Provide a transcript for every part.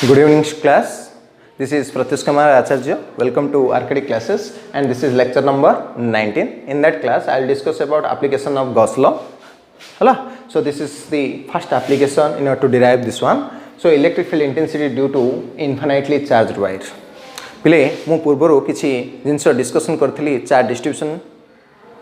Good evening class. This is Pratyush Kumar Acharya. Welcome to Arcadic classes and this is lecture number 19. In that class I will discuss about application of Gauss law. Hello. So this is the first application in order to derive this one. So electric field intensity due to infinitely charged wire. पिले मु पूर्वरु किछि जिंस discussion करथली charge distribution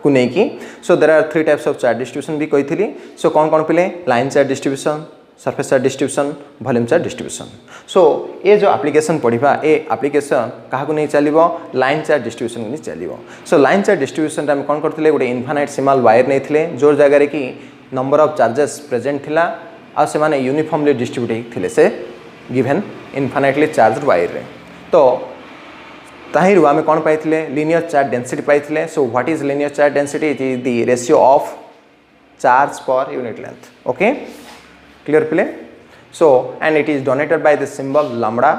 को नेकी. So there are three types of charge distribution भी कहिथली. सो कोन पिले line charge distribution, surface charge distribution, volume charge distribution. So ये जो एप्लिकेशन पढ़ा ए एप्लिकेशन क्या नहीं चलो लाइन चार्ज डिस्ट्रीब्यूशन नहीं चलो. सो लाइन चार्ज डिस्ट्रीब्यूशन आम कौन करते गोटे इनफाइनाइट सिमाल वायर नहीं जो जगार कि नंबर ऑफ चार्जेस प्रेजेंट थिला आ से माने यूनिफॉर्मली डिस्ट्रीब्यूट होते से गिवन इनफाइनाइटली चार्ज वायर रे. तो ताहिरु आमे कौन पाइथिले लीनियर चार्ज डेंसिटी पाइथिले. So what is linear charge density? It is the ratio of charge per unit length. Okay, clear पिले. So and it is donated by the symbol lambda.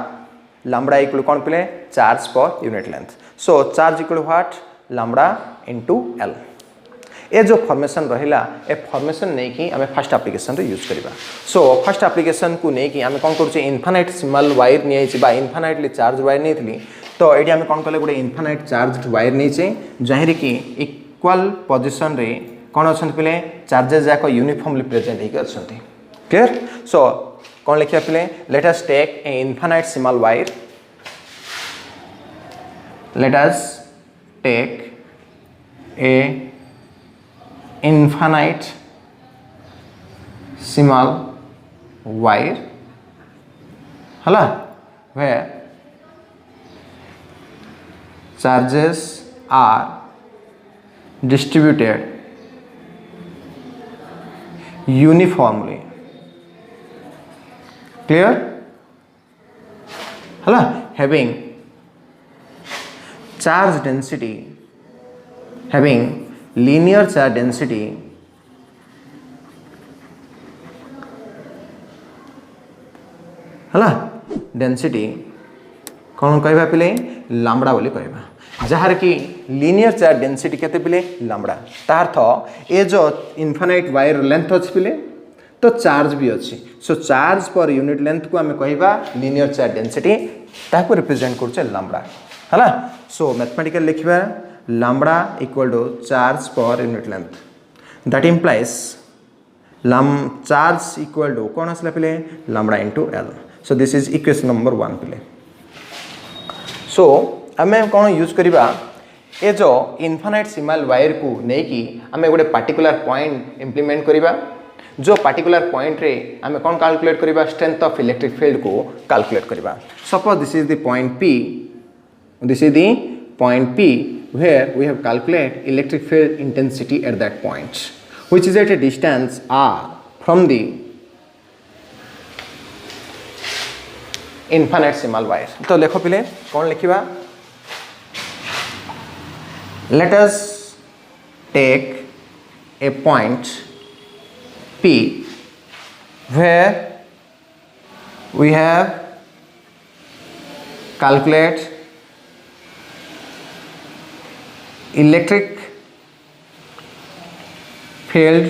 Lambda equal कौन पिले charge per unit length. So charge equal what lambda into L. ए जो formation रहिला a formation नहीं कि आमे first application रे यूज करबा. सो फर्स्ट एप्लिकेशन को नहीं कि आमे कौन करछे इनफाइनाइट सिंबल वायर नहीं छि बा इनफाइनाइटली चार्ज वायर नहीं थली. तो ये आम कौन कले गोटे इनफाइनाइट चार्ज वायर नहीं जहाँ कि इक्वाल पोजिशन रे कौन अच्छा पे चार्जेस जाक यूनिफॉर्मली प्रेजेंट होकर अच्छा. क्लियर. सो कौन लिखा पे let us take a infinite symbol wire. Let us take a infinite symbol wire. हला where charges are distributed uniformly. Clear? Hello, having charge density, having linear charge density density कौन कहवा पिले lambda बोली कहवा. जहार कि लीनियर चार्ज डेंसिटी केते पिले लैम्बडा. तार अर्थ ए जो इनफाइनाइट वायर लेंथ अच्छी पिले तो चार्ज भी अच्छी. So charge per unit length को आम कहवा लीनियर चार्ज डेंसिटी ताको रिप्रेजेंट करछे लैम्बडा. हला. सो मैथमेटिकल लिखिबा lambda equal to charge per unit length. That implies charge equal to कौन आसला पिले lambda into L. So this is equation number 1 पिले. सो आम कौन यूज करवा ए जो इनफाइनाइट सिंबल वायर को लेकिन आम गोटे पार्टिकुलर पॉइंट इम्प्लीमेंट करवा. जो पार्टिकुलर पॉइंट रे आम कौन कैलकुलेट करवा स्ट्रेंथ ऑफ इलेक्ट्रिक फील्ड को कैलकुलेट करवा. Suppose this is the point P. This is the point P where we have calculate electric field intensity at that point which is at a distance R from the infinite symbol wire. तो देखो पिले कौन लिखिबा. Let us take a point P where we have calculate electric field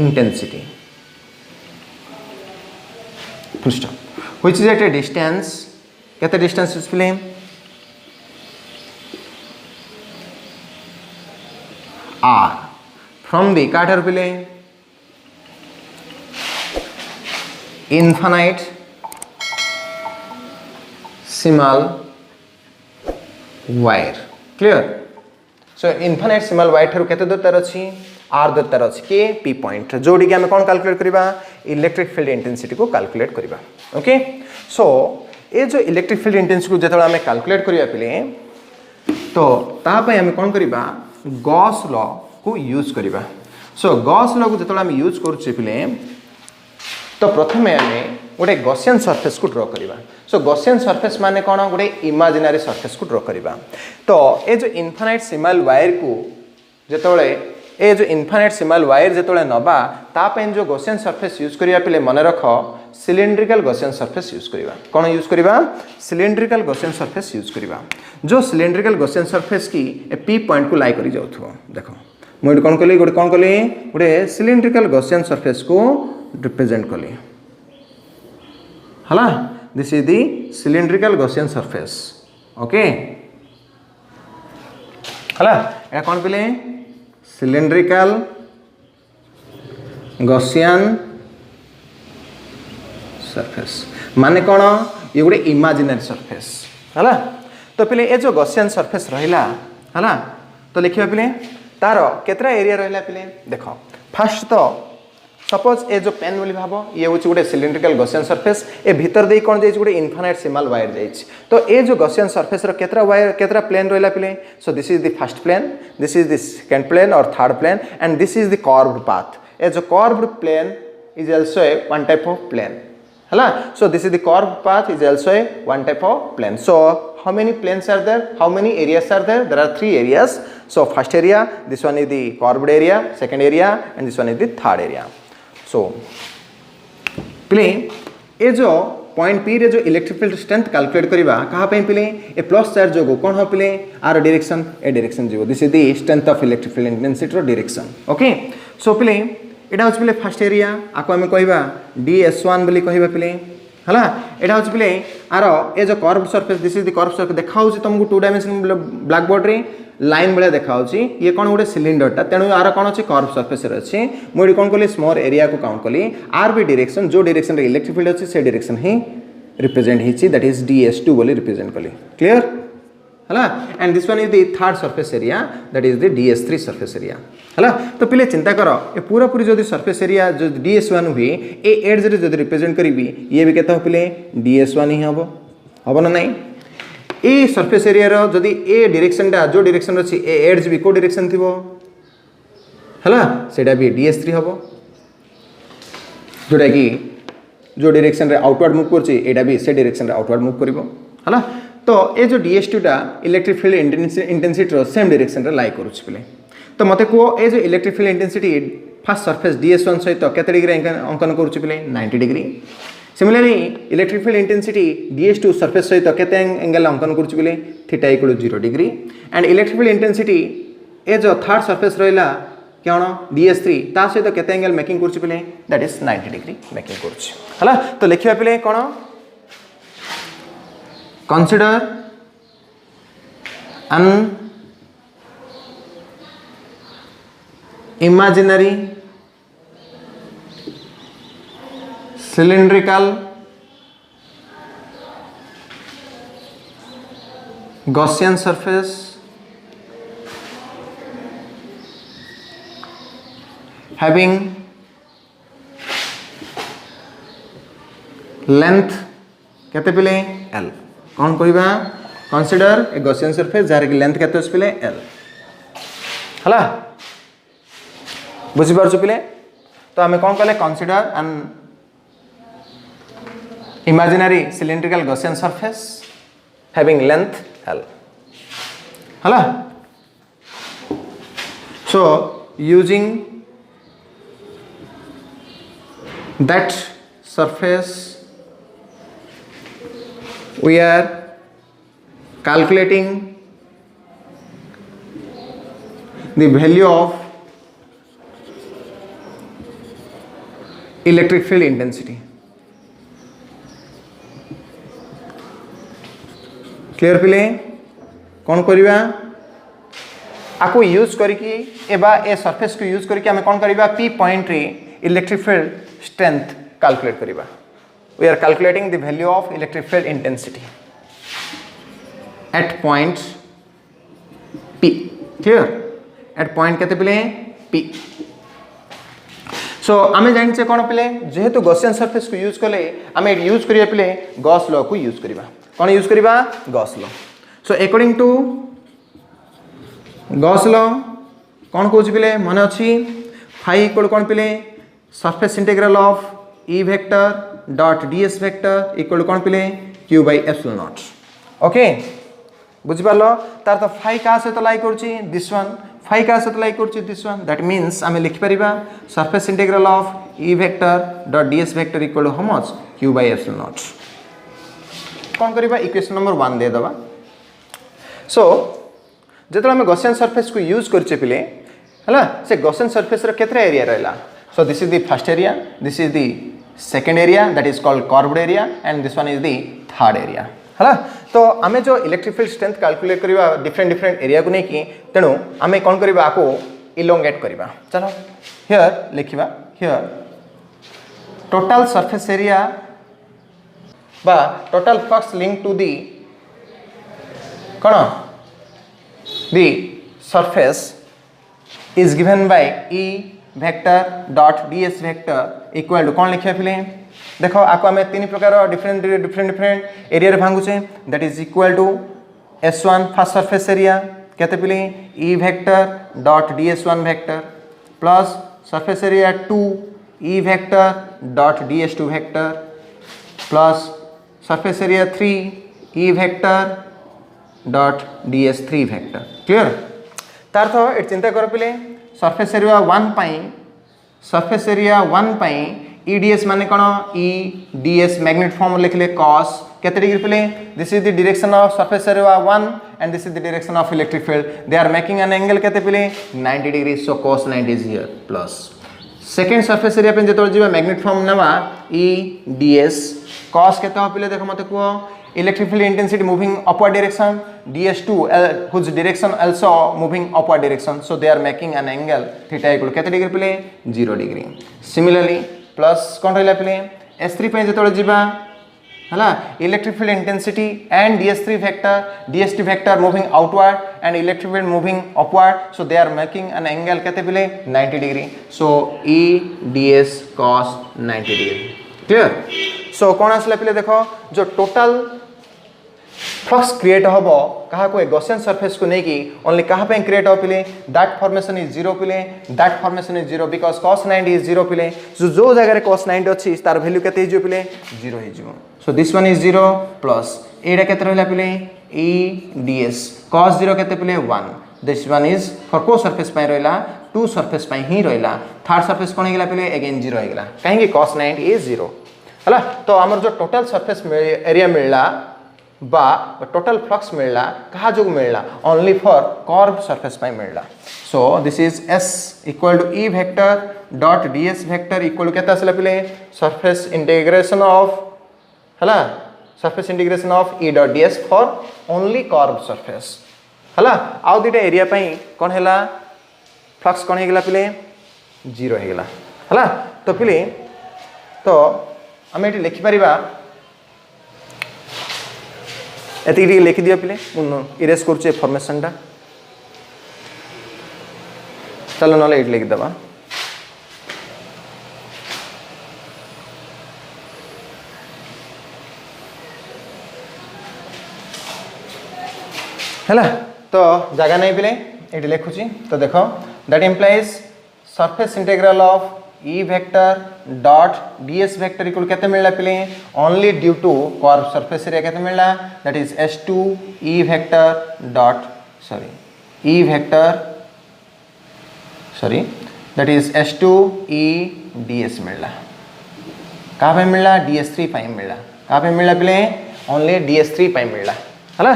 intensity full stop which is at a distance. कितना distance display R from the Carter पिले infinite symbol wire. Clear. सो infinite symbol wire ठार केते दूरतार अच्छी are दूरतार अच्छी के P point जोड़ी कि आम कौन कैलकुलेट करवा इलेक्ट्रिक फील्ड इंटेंसिटी को कैलकुलेट करवा. ओके. सो ये जो इलेक्ट्रिक फील्ड इंटेंसिटी को जो आम कैलकुलेट करवा पिले तो तापाई आम कौन करवा गॉस लॉ को यूज करवा. सो गॉस लॉ को जो आम यूज करुचे पिले तो प्रथम आम गोटे गॉसियन सरफेस को ड्रॉ करवा. सो गॉसियन सरफेस माने कौन गोटे इमेजिनरी सरफेस को ड्रॉ करवा. तो ये जो इनफाइनाइट सिंबल वायर को जिते ये जो इनफाइनाइट सिंबल वायर जिते नवा ताप जो गॉसियन सरफेस यूज करवा पे मन रख सिलिंड्रिकल गॉसियन सरफेस यूज करवा. कौन यूज करवा सिलिंड्रिकल गॉसियन सरफेस यूज करवा. जो सिलिंड्रिकल गॉसियन सरफेस की ए पी पॉइंट को लाई कर जाउथो. देखो मुझे कौन कली गोटे सिलिंड्रिकल गॉसियन सरफेस को रिप्रेजेंट कली हला this is the cylindrical Gaussian surface okay हला एटा कोन पिले सिलिंड्रिकल गॉसियन सरफेस माने कौन ये गोटे इमेजिनरी सरफेस है तो पिले ये जो गॉसियन सरफेस रहा है तो लिखा पिले तार केतरा एरिया रहा पिले देख फास्ट तो सपोज ए जो पेन बोली भाव ये हूँ गोटे सिलिंड्रिकल गॉसियन सरफेस ए भीतर दे कौन जाइए गोटे इनफाइनाइट सिमाल वायर जाइए तो ये जो गॉसियन सरफेस केतरा वायर केतरा प्लेन रहा पिले so this is the first plane this is the second plane और third plane and this is the curved path ए जो curved plane is also a one type of plane है so this is the curved path is also a one type of plane so how many planes are there how many areas are there are three areas so first area this one is the curved area second area and this one is the third area so पिले ये जो point P रे जो electric field strength calculate करबा कहा पे पिले ए plus charge जो कोन हो पिले आर डायरेक्शन ए डायरेक्शन जो this is the strength of electric field intensity रो डायरेक्शन ओके सो पिले एटा हूँ पिले फर्स्ट एरिया आपको आम कह DS1 बोली कह पिले है एटा हूँ पिले आर ए जो curve surface this is the curve surface देखा तुमको 2 डायमेंशन ब्लैक बोर्ड रे लाइन भाया देखा ये कौन गोटे सिलिंडरटा तेणु आर कौन अच्छी कर्व सरफेस अच्छी मुझे कौन कली स्मॉल एरिया को काउंट कली आर भी डायरेक्शन जो डायरेक्शन रे इलेक्ट्रिक फील्ड अच्छी से डायरेक्शन ही रिप्रेजेंट होती दैट इज DS2 बोली रिप्रेजेंट कली क्लियर है and this one is the third surface area that is the DS3 surface area है तो पिले चिंता कर ये पूरा पूरी जो सरफेस एरिया जो DS1 हुए ए एड्ज रे जो रिप्रेजेंट करी ये भी कहता पिले DS1 ही हम ना नहीं ये सरफेस एरिया रो जदि ए डायरेक्शन टा जो डायरेक्शन अच्छी ए एड्ज भी को डायरेक्शन थी है सेटा भी DS3 हम जोटा कि जो डायरेक्शन रे आउटवर्ड मूव करछि एटा भी से डायरेक्शन रे आउटवर्ड मूव करिवो है तो ये जो DS2 टा इलेक्ट्रिक फील्ड इंटेंसिटी रो सेम डायरेक्शन रे लाई करूछि पिले तो मत कह ये जो electric field intensity first surface DS1 सहित केते डिग्री अंकन करूछि पिले 90 degree similarly electric field intensity DS2 surface सहित केते एंगल अंकन करूछि पिले theta equal 0 degree and electric field intensity ए जो थर्ड सरफेस रहिला कौन DS3 ता सहित केते एंगल मेकिंग करूछि पिले दैट इज 90 डिग्री मेकिंग करूछि हला तो लिखिबा पिले कोन consider an imaginary cylindrical Gaussian surface having length कहते पिले L कौन कहवा consider a Gaussian surface jar की लेंथ कहते पिले L हला बुझी पारछु पिले तो आमे कौन कहले consider an imaginary cylindrical Gaussian surface having length L हला so using that surface we are calculating the value of electric field intensity clear पिले कौन करिवा आपको यूज करके एबा ए सरफेस को यूज करके हमें कौन करिवा P पॉइंट रे इलेक्ट्रिक फील्ड स्ट्रेंथ कैलकुलेट करिवा we are calculating the value of electric field intensity at point P clear at point कहते पिले P so आमे जानचे कौन पिले जेहेतु गॉसियन सरफेस को यूज कले आमे यूज करिया पिले गॉस लॉ को यूज करिवा कौन यूज करिवा Gauss law so according to Gauss law कौन कहूछि पिले माने अछि फाई इक्वल कौन पिले surface integral of E vector dot DS vector equal कौन पिले Q by epsilon not okay बुझि पालो तार तो फाई का से तो लाई करछि दिस वन फाई का से तो लाई करछि दिस वन दैट मींस आमे लिखि परिबा surface integral of E vector dot DS vector equal how much Q by epsilon not कौन करिबा इक्वेशन नंबर 1 दे दबा सो जेतले आमे गॉसियन सरफेस को यूज करछे पिले हला से गॉसियन सरफेस रे केतरा एरिया रहला सो this is the first area this is the second area, that is called curved area, and this one is the third area. है तो आम जो इलेक्ट्रिक फील्ड स्ट्रेंथ कैलकुलेट करवा डिफरेंट एरिया को लेकिन तेणु आम कौन करवा आपको इलोंगेट करवा. चलो हियर लिखा हियर टोटल सरफेस एरिया बा total flux link to the कौन the surface is given by E vector dot ds vector equal to कौन लिखा फिले देखो आपको आम तीन प्रकार डिफरेंट एरिया भांगुचे that is equal to S1 first surface area केते पिले E vector dot ds1 vector plus surface area 2 E vector dot ds2 vector plus surface area 3 E vector dot ds3 vector. Clear तार तो ये चिंता कर पिले surface area 1 पाई EDS माने कौन EDS मैग्नेट फॉर्म लिखले cos केते डिग्री पिले this is the direction of surface area 1 and this is the direction of electric field they are making an angle केते पिले 90 degree so cos 90 is here plus second surface area पे जेतो जीवा magnet form नवा EDS cos केते हो पिले देखो मते को electric field intensity moving upward direction ds2 whose direction also moving upward direction so they are making an angle theta equal केते डिग्री पिले 0 डिग्री. Similarly plus कोन रहला पिले s3 पे जेतो जीवा हला electric field intensity and ds2 vector moving outward and electric field moving upward so they are making an angle केते पिले 90 degree so E ds cos 90 degree. Clear so कौन आसला पिले देखो जो टोटल फ्लक्स क्रिएट हम क्या को गॉसियन सरफेस को नहीं कि ओनली कहाँ पे क्रिएट हो पिले दैट फॉर्मेशन इज 0 पिले that formation is 0 because cos 90 is 0 पिले जो जगह cos 90 अच्छी तार वैल्यू केते हिजो पिले 0 हिजो so this one is 0 plus iota केते रहला पिले E ds cos 0 केते पिले 1 दिस वन इज फॉर को सरफेस पे रहला 2 सरफेस पे ही रहला थर्ड सरफेस कोन हेगला पिले अगेन 0 हेगला काहे कि cos 90 इज 0 हला तो हमर जो टोटल सरफेस एरिया मिलला बा टोटल फ्लक्स मिलला कहा जो मिलला ओनली फॉर कर्व सरफेस पे मिलला so this is S equal to E vector dot ds vector equal to केता आसला पिले सरफेस इंटीग्रेशन ऑफ हला सरफेस इंटीग्रेशन ऑफ E डॉट ds for only curve surface हला आउ दिटा एरिया पे कोन हैला फ्लक्स कोन हेगला पिले 0 हेगला हला तो पिले तो आम ये लिखि पारिबा एति लिखि दियो पिले इरेज करछे फॉर्मेशन टा चलो नले एट लिखि दबा हैला तो जगह नहीं पिले ये लिखुची तो देखो that implies surface integral of E vector dot ds vector equal केते मिलला पिले only due to curve surface area केते मिलला that is S2 E vector dot E vector that is S2 E ds मिलला कहाँ पे मिलला ds3 पे मिलला कहाँ पे मिलला पिले ओनली ds3 पे मिलला हला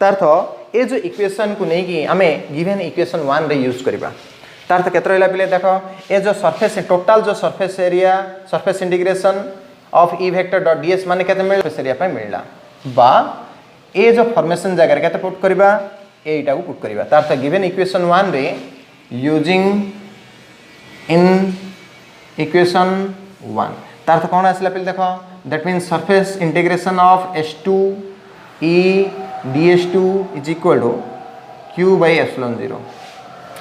तार तो ये जो इक्वेशन को नहीं कि आमे गिवन इक्वेशन 1 रे यूज करबा तार तो केते रहला पिले देखो ये जो सरफेस टोटल जो surface area surface integration of E vector dot ds माने केते मिलला सरफेस एरिया पे मिलला बा ये जो फॉर्मेशन जगह केते पुट करबा एटा को पुट करबा तार तो गिवन इक्वेशन 1 रे यूजिंग इन इक्वेशन 1 तार तो कौन आसला पिले देखो that means surface integration of S2 E ds2 is equal to q by epsilon 0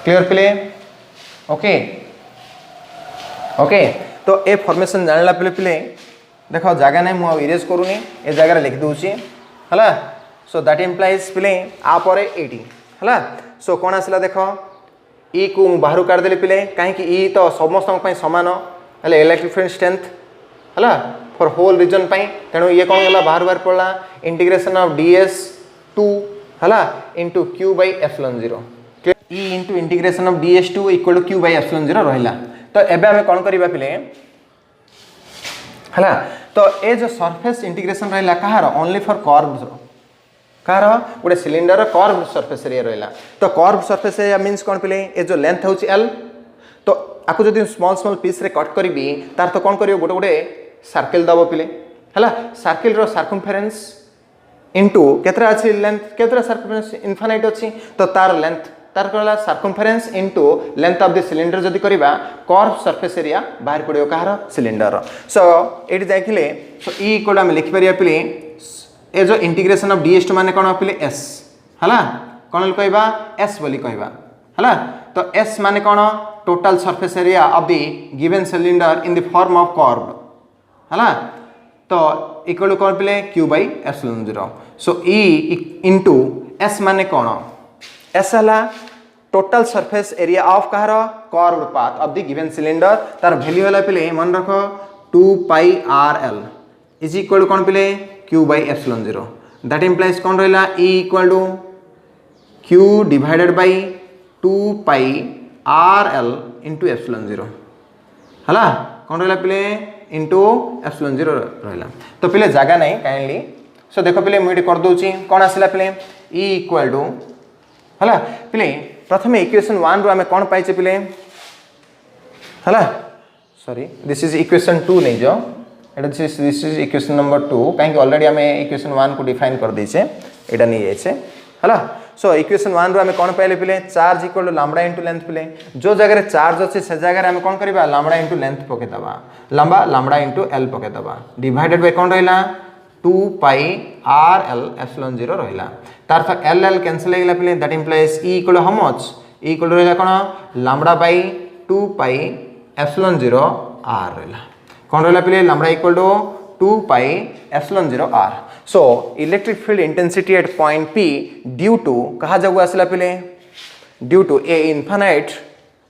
clear पिले ओके ओके तो ए फॉर्मेशन जानला पिले पिले देखो जगह नहीं मु इरेज करूनी ए जगह लिख दूची हला सो दैट इंप्लाइज पिले आ परे 80 हला सो कोन आसला देखो E को बाहर काट देले पिले काहे कि E तो समस्त पई समान हले इलेक्ट्रिक फील्ड स्ट्रेंथ हला फॉर होल रीजन पई तेणु ये कोन गला बाहर पड़ला इंटीग्रेशन ऑफ ds2 हला into q by epsilon 0 E into integration of ds2 equal to q by epsilon 0 रहिला तो एबे हमें कोन करबा पिले हला तो ए जो सरफेस इंटीग्रेशन रहिला कहार ओनली फॉर कर्व्स कहार गोटे सिलिंडर कर्व सरफेस एरिया रहिला तो कर्व सरफेस एरिया मींस कोन पिले ए जो लेंथ होची l तो आकु जदि स्मॉल पीस रे कट करबी तार तो कोन करियो गोटे गोटे सर्किल दब पिले हला सर्किल रो सर्कमफेरेंस इनटू केतरा अछि लेंथ केतरा सर्कमफेरेंस इनफाइनाइट अछि तो तार लेंथ तार कहला circumference into length of the cylinder जदी करिबा कर्व सरफेस एरिया बाहर पड़ियो कहार सिलिंडर सो एटी देखिले सो ई इक्वल हम लिखि परिया पिले ए जो इंटीग्रेशन ऑफ ds माने कोन पिले s हला कोन कहबा s बोली कहबा हला तो s माने कोन total surface area of the given cylinder in the form of curve हला तो इक्वल कोन पिले q by epsilon 0 so e into s माने कोन s हला टोटल सरफेस एरिया ऑफ कहार curved path of the given cylinder तार value हला पिले मन रखो 2 pi rl इज इक्वल कोन पिले q by epsilon 0 that implies कौन रहिला e equal to q divided by 2 pi rl into epsilon 0 हला कौन रहिला पिले into epsilon 0 रहिला तो पिले जागा नहीं काइंडली सो देखो पिले मुई कर दोची कौन आसिला पिले e equal to हला पिले प्रथम इक्वेशन 1 रो हमें कौन पाइचे पिले हला सॉरी दिस इज इक्वेशन 2 नहीं जो दिस इज इक्वेशन नंबर 2 कहीं ऑलरेडी आम इक्वेशन 1 को डिफाइन कर देचे एटा नहीं जाइए है सो इक्वेशन 1 रो आम कौन पाइले पिले charge equal to lambda into length पिले जो जगह चार्ज अच्छे से जगह आम कौन करबा लैम्बडा इंटू लेंथ पकेदबा लंबा लैम्बडा इंटू एल पकेदबा डिवाइडेड बाय कौन रहिला 2 पाई आर एल एप्सिलॉन 0 रहिला तार फिर एल एल कैंसिल हो गला पिले that implies E equal how much E equal रहिला कोन lambda by 2 pi epsilon 0 R रहिला कौन रहिला पिले lambda equal to 2 pi epsilon 0 R so electric field intensity at point P due to कहा जागु आसला पिले due to a infinite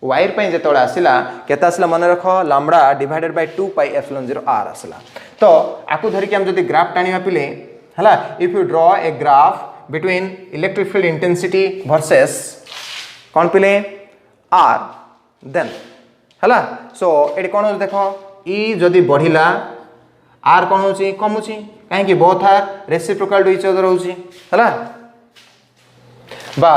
wire पे जेतोळे आसिला केता आसिला मन रख lambda divided by 2 pi epsilon 0 R आसिला तो आकु धरि के हम जदी ग्राफ टाणीवा पिले हला if you draw a graph between electric field intensity versus कौन पिले आर देन हला सो एटी कोन देखो ई जदी बढ़िला आर कोन होची कमुची काहे कि both are reciprocal to each other होची हला बा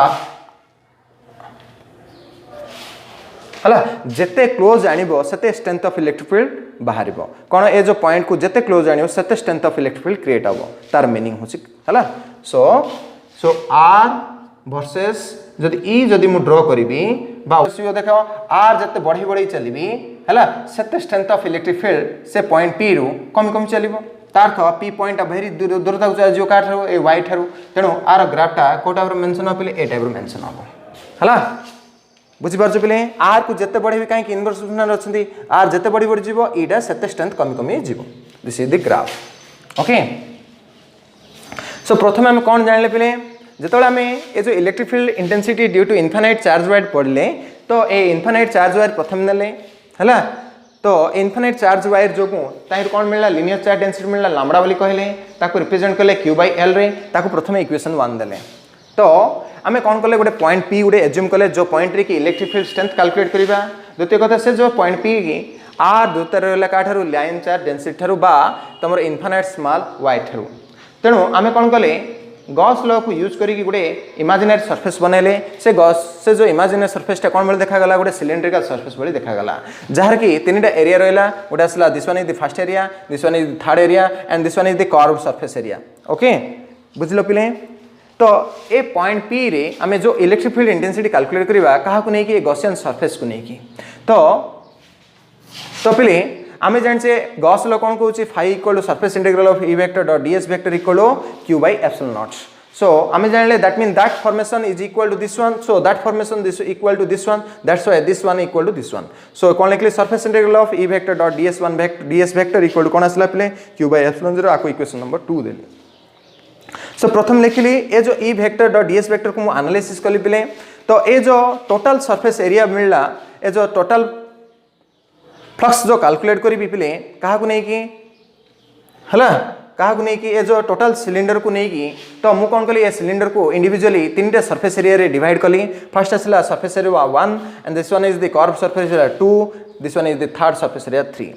हला जेते क्लोज आनिबो सेते स्ट्रेंथ ऑफ इलेक्ट्रिक फील्ड बाहरिबो कोन ए जो पॉइंट को जेते क्लोज आनिबो सेते strength of electric field create हबो तार मीनिंग होची हला सो आर वर्सेस जदी ई जदी मु ड्रॉ करिबी बा देखो आर जते बढ़ी बढ़ी चलीबी हला सेते स्ट्रेंथ ऑफ इलेक्ट्रिक फील्ड से पॉइंट पी रु कम कम चलीबो तार थ पी पॉइंट भेरी दूर तक जो का थारो ए वाई थारो तेणु आर ग्राफटा कोटा मेंशन पिले ए टाइप मेंशन हबो हला बुझी पारछ पिले आर को जते बढ़ी काहे कि इनवर्स प्रोपोर्शनल रछंती आर जते बढ़ी बढ़ी जीवो एटा सेते स्ट्रेंथ कम कम जीवो this is the graph okay so प्रथम हम कोन जानले पिले जेतोळे हमें ए जो electric field intensity due to infinite charge wire पड़ले तो ए इनफाइनाइट चार्ज वायर प्रथम नेले हला तो इनफाइनाइट चार्ज वायर जो ताहिर कौन मिलला लिनियर चार्ज डेंसिटी मिलला लैम्बडा वाली कहले ताको रिप्रेजेंट करले q by l रे ताको प्रथम इक्वेशन 1 देले तो आमे कौन करले गोटे पॉइंट p गोटे एज्यूम करले जो पॉइंट रे कि इलेक्ट्रिक फील्ड स्ट्रेंथ कैलकुलेट करबा द्वितीय कथा से जो पॉइंट p की r द्वितीय रहला का Tharu line charge density Tharu बा तमर इनफाइनाइट स्मॉल y थारु तेणु आमे कौन करले गॉस लॉ को यूज करी गोटे इमेजिनरी सरफेस बनैले से गॉस से जो इमेजिनरी सरफेस टा कोन बेले देखा गला गोटे सिलिंड्रिकल सरफेस बेले देखा गला जहार कि तीनटा एरिया रहला गोटे आसला this one is the first area this one is the third area and this one is the curve surface area okay बुझलो पिले तो ए पॉइंट पी रे आमे जो इलेक्ट्रिक फील्ड इंटेंसिटी कैलकुलेट करबा कहा को नै कि गॉसियन सरफेस को नै कि तो पिले आमे जानछे गॉस लॉ कोन कहूची phi equal to surface integral of E vector dot ds vector equal to q by epsilon naught so आमे जानले that mean that formation is equal to this one so that formation this equal to this one that's why this one equal to this one so कोन लिखले surface integral of E vector dot ds vector equal to कोन आसला play q by epsilon 0 आको equation number 2 देली सो प्रथम लिखली ए जो ई vector dot ds vector को मु एनालिसिस करली पिले तो ए जो टोटल सरफेस एरिया मिलला ए जो टोटल फ्लक्स जो कैलकुलेट करी पिले कहा को नहीं कि हला कहा को नहीं कि ए जो टोटल सिलिंडर को नहीं कि तो मु कौन कली ए सिलिंडर को इंडिविजुअली तीनटा सरफेस एरिया रे डिवाइड कली फर्स्ट आसला surface area 1 and this one is the curve surface area 2 this one is the third surface area 3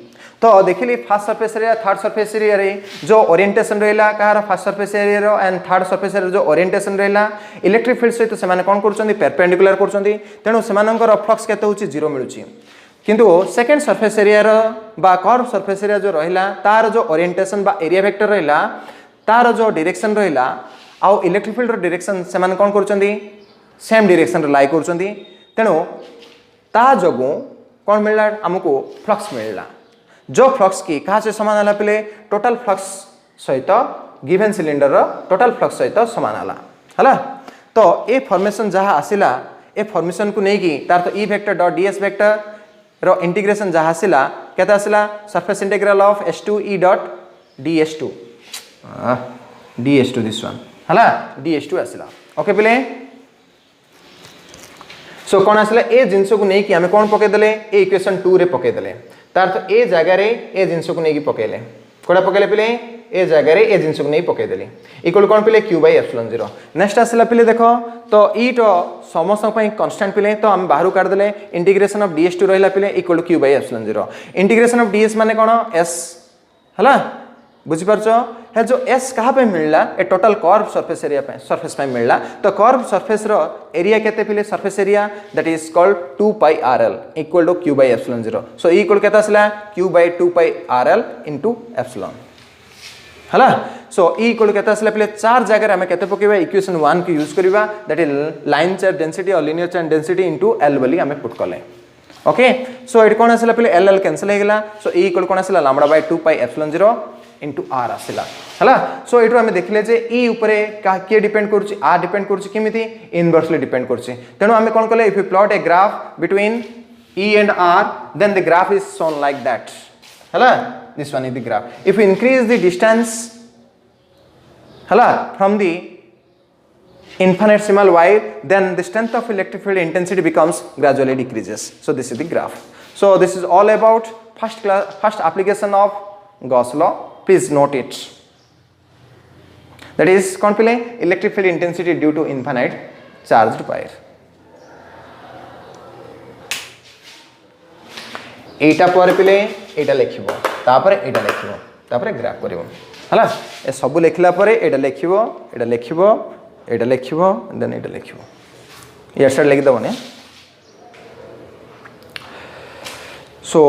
तो देखिली first surface area third surface area रे जो ओरिएंटेशन रहला कहार फर्स्ट सरफेस एरिया रो एंड थर्ड सरफेस एरिया जो orientation रहला electric field सहित से माने कोन करचोंदी परपेंडिकुलर करचोंदी तेनु सेमानंकर फ्लक्स केते होची 0 मिलुची किंतु सेकेंड सरफेस एरिया बा कर्व सरफेस एरिया जो रहिला तार जो ओरिएंटेशन बा एरिया वेक्टर रहिला तार जो डायरेक्शन रहिला आउ इलेक्ट्रिक फील्ड रो डायरेक्शन से माने कोन करचंदी सेम डायरेक्शन रे लाई करचंदी तेणु ता जगु कोन मिलला हमको फ्लक्स मिलला जो फ्लक्स की कहा से समान आला पले टोटल फ्लक्स सहित गिवन सिलिंडर रो टोटल फ्लक्स सहित समान आला हला तो ए फॉर्मेशन जहा आसिला ए फॉर्मेशन को नै की तार तो E vector dot d s vector रो इंटीग्रेशन जहा आसिला केता आसिला surface integral of s2 e डॉट ds2 ds2 दिस वन हला ds2 आसिला ओके पले सो कोन आसिला ए जिंसो को नै की हमें कोन पके देले ए इक्वेशन 2 रे पके देले तार तो ए जगह रे ए जिंसो को नै की पकेले कोडा पकेले पले ए जगह रे ए जिंसो को नै पके देली इक्वल कोन पले q बाय एप्सिलॉन 0 नेक्स्ट आसिला पले देखो तो ई तो समस्त पई कांस्टेंट पले तो हम बाहर काट देले इंटीग्रेशन ऑफ ds2 रहला पले equal q by epsilon 0 integration of ds माने कोन s हला बुझी परछो है जो s कहा पे मिलला ए टोटल कर्व सरफेस एरिया पे सरफेस पे मिलला तो कर्व सरफेस रो एरिया केते पले surface area that is called 2 pi rl equal to q by epsilon 0 so E equal केता आसला q by 2 pi rl into epsilon हला सो ई इक्वल केता आसला पले चार जगह रे हम केते पकेबा इक्वेशन 1 को यूज करबा that is line charge density और linear charge density into l बली हम पुट करले ओके सो इट कोन आसला पले l कैंसिल हे गेला सो ई इक्वल कोन आसला lambda by 2 pi epsilon 0 into r आसिला हला सो एटू हमें देखले जे ई ऊपरे का के डिपेंड करछि r डिपेंड करछि केमिति इनवर्सली डिपेंड करछि तेनु हमें कोन कले if you plot a graph between e and r then the graph is shown like that हला this one is the graph if you increase the distance हला from the infinitesimal wire then the strength of electric field intensity becomes gradually decreases so this is the graph so this is all about first application of Gauss law please note it that is kon pile electric field intensity due to infinite charged wire एटा पर पले एटा लिखिबो तापर एटा लिखिबो तापर graph करिवो हला ए सब लिखला पर एटा लिखिबो एटा लिखिबो एटा लिखिबो then एटा लिखिबो ये side लिख दबो ने so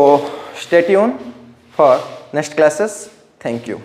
stay tuned for next classes thank you